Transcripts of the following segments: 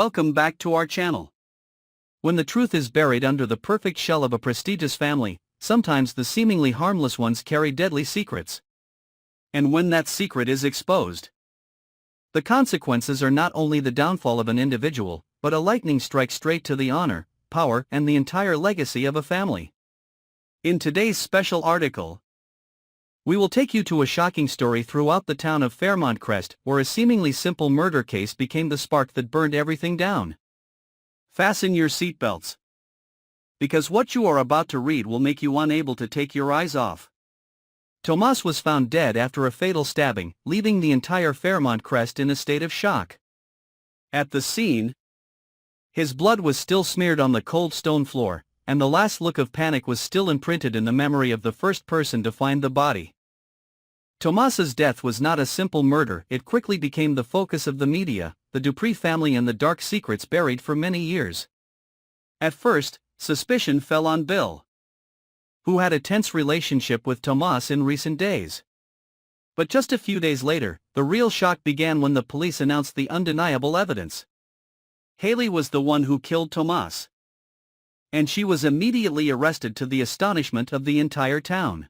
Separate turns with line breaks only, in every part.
welcome back to our channel. When the truth is buried under the perfect shell of a prestigious family, sometimes the seemingly harmless ones carry deadly secrets. And when that secret is exposed, the consequences are not only the downfall of an individual, but a lightning strike straight to the honor, power, and the entire legacy of a family. In today's special article, we will take you to a shocking story throughout the town of Fairmont Crest, where a seemingly simple murder case became the spark that burned everything down. Fasten your seatbelts, because what you are about to read will make you unable to take your eyes off. Tomas was found dead after a fatal stabbing, leaving the entire Fairmont Crest in a state of shock. At the scene, his blood was still smeared on the cold stone floor, and the last look of panic was still imprinted in the memory of the first person to find the body. Tomas's death was not a simple murder. It quickly became the focus of the media, the Dupree family, and the dark secrets buried for many years. At first, suspicion fell on Bill, who had a tense relationship with Tomas in recent days. But just a few days later, the real shock began when the police announced the undeniable evidence. Hayley was the one who killed Tomas, and she was immediately arrested, to the astonishment of the entire town.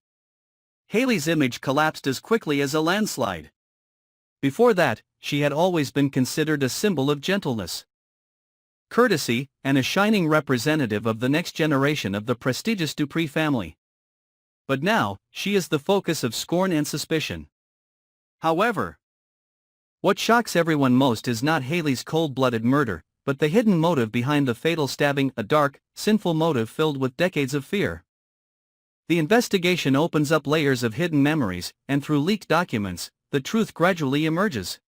Hayley's image collapsed as quickly as a landslide. Before that, she had always been considered a symbol of gentleness, courtesy, and a shining representative of the next generation of the prestigious Dupree family. But now, she is the focus of scorn and suspicion. However, what shocks everyone most is not Hayley's cold-blooded murder, but the hidden motive behind the fatal stabbing, a dark, sinful motive filled with decades of fear. The investigation opens up layers of hidden memories, and through leaked documents, the truth gradually emerges.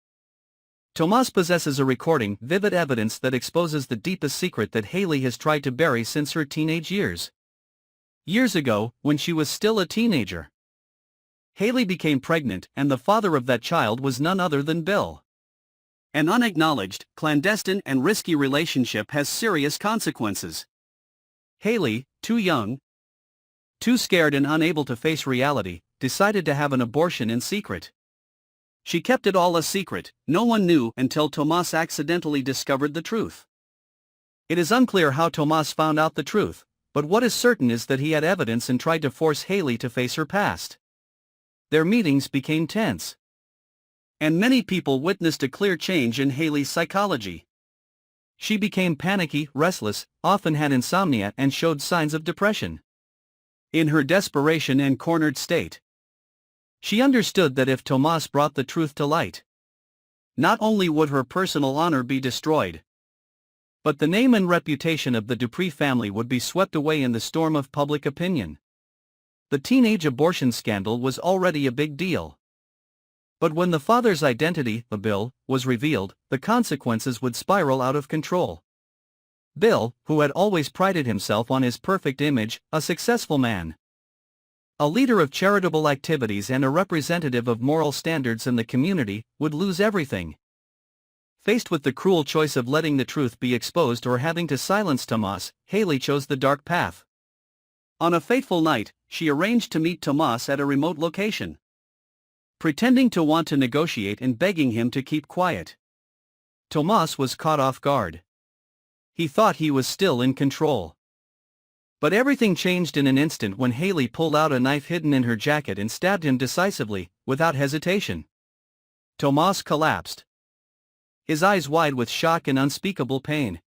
Tomas possesses a recording, vivid evidence that exposes the deepest secret that Hayley has tried to bury since her teenage years. Years ago, when she was still a teenager, Hayley became pregnant, and the father of that child was none other than Bill. An unacknowledged, clandestine, and risky relationship has serious consequences. Hayley, too young, too scared, and unable to face reality, decided to have an abortion in secret. She kept it all a secret. No one knew until Tomas accidentally discovered the truth. It is unclear how Tomas found out the truth, but what is certain is that he had evidence and tried to force Hayley to face her past. Their meetings became tense, and many people witnessed a clear change in Hayley's psychology. She became panicky, restless, often had insomnia, and showed signs of depression. In her desperation and cornered state, she understood that if Tomas brought the truth to light, not only would her personal honor be destroyed, but the name and reputation of the Dupree family would be swept away in the storm of public opinion. The teenage abortion scandal was already a big deal, but when the father's identity, Bill, was revealed, the consequences would spiral out of control. Bill, who had always prided himself on his perfect image, a successful man, a leader of charitable activities, and a representative of moral standards in the community, would lose everything. Faced with the cruel choice of letting the truth be exposed or having to silence Tomas, Hayley chose the dark path. On a fateful night, she arranged to meet Tomas at a remote location, pretending to want to negotiate and begging him to keep quiet. Tomas was caught off guard. He thought he was still in control. But everything changed in an instant when Hayley pulled out a knife hidden in her jacket and stabbed him decisively, without hesitation. Tomas collapsed, his eyes wide with shock and unspeakable pain.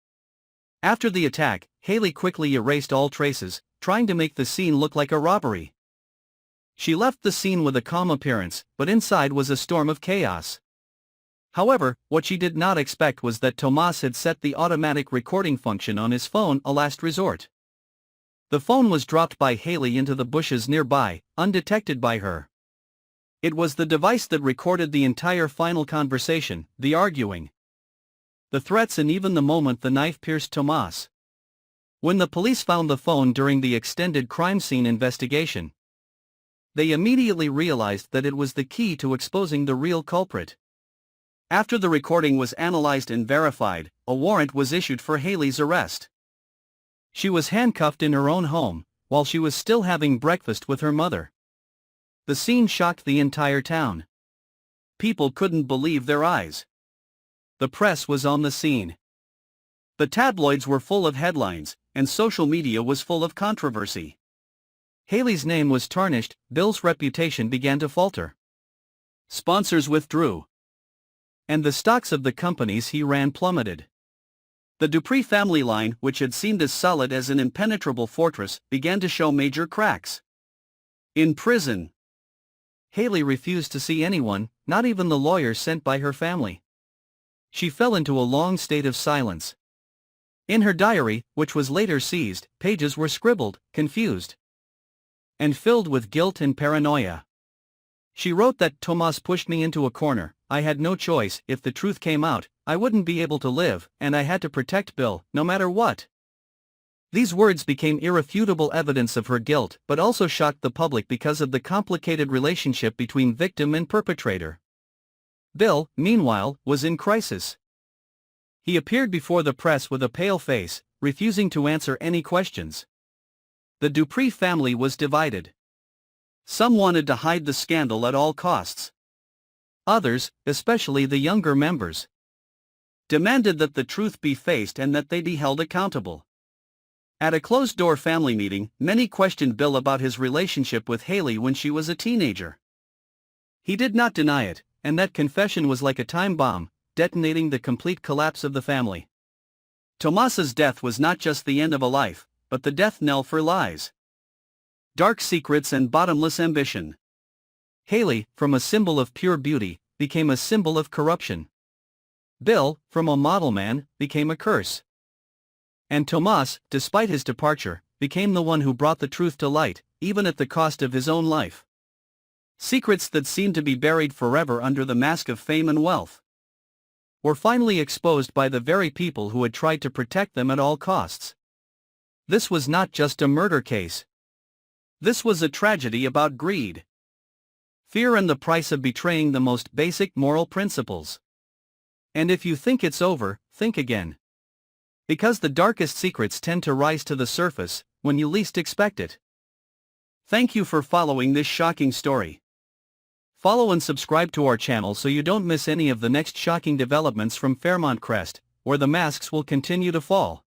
After the attack, Hayley quickly erased all traces, trying to make the scene look like a robbery. She left the scene with a calm appearance, but inside was a storm of chaos. However, what she did not expect was that Tomas had set the automatic recording function on his phone, a last resort. The phone was dropped by Hayley into the bushes nearby, undetected by her. It was the device that recorded the entire final conversation, the arguing, the threats, and even the moment the knife pierced Tomas. When the police found the phone during the extended crime scene investigation, they immediately realized that it was the key to exposing the real culprit. After the recording was analyzed and verified, a warrant was issued for Hayley's arrest. She was handcuffed in her own home, while she was still having breakfast with her mother. The scene shocked the entire town. People couldn't believe their eyes. The press was on the scene. The tabloids were full of headlines, and social media was full of controversy. Hayley's name was tarnished, Bill's reputation began to falter. Sponsors withdrew. And the stocks of the companies he ran plummeted. The Dupree family line, which had seemed as solid as an impenetrable fortress, began to show major cracks. In prison, Hayley refused to see anyone, not even the lawyers sent by her family. She fell into a long state of silence. In her diary, which was later seized, pages were scribbled, confused, and filled with guilt and paranoia. She wrote that Tomas pushed me into a corner, I had no choice, if the truth came out, I wouldn't be able to live, and I had to protect Bill, no matter what. These words became irrefutable evidence of her guilt, but also shocked the public because of the complicated relationship between victim and perpetrator. Bill, meanwhile, was in crisis. He appeared before the press with a pale face, refusing to answer any questions. The Dupree family was divided. Some wanted to hide the scandal at all costs. Others, especially the younger members, demanded that the truth be faced and that they be held accountable. At a closed-door family meeting, many questioned Bill about his relationship with Hayley when she was a teenager. He did not deny it, and that confession was like a time bomb, detonating the complete collapse of the family. Tomas's death was not just the end of a life, but the death knell for lies, dark secrets and bottomless ambition. Hayley, from a symbol of pure beauty, became a symbol of corruption. Bill, from a model man, became a curse. And Tomas, despite his departure, became the one who brought the truth to light, even at the cost of his own life. Secrets that seemed to be buried forever under the mask of fame and wealth were finally exposed by the very people who had tried to protect them at all costs. This was not just a murder case. This was a tragedy about greed, fear, and the price of betraying the most basic moral principles. And if you think it's over, think again. Because the darkest secrets tend to rise to the surface when you least expect it. Thank you for following this shocking story. Follow and subscribe to our channel so you don't miss any of the next shocking developments from Fairmont Crest, where the masks will continue to fall.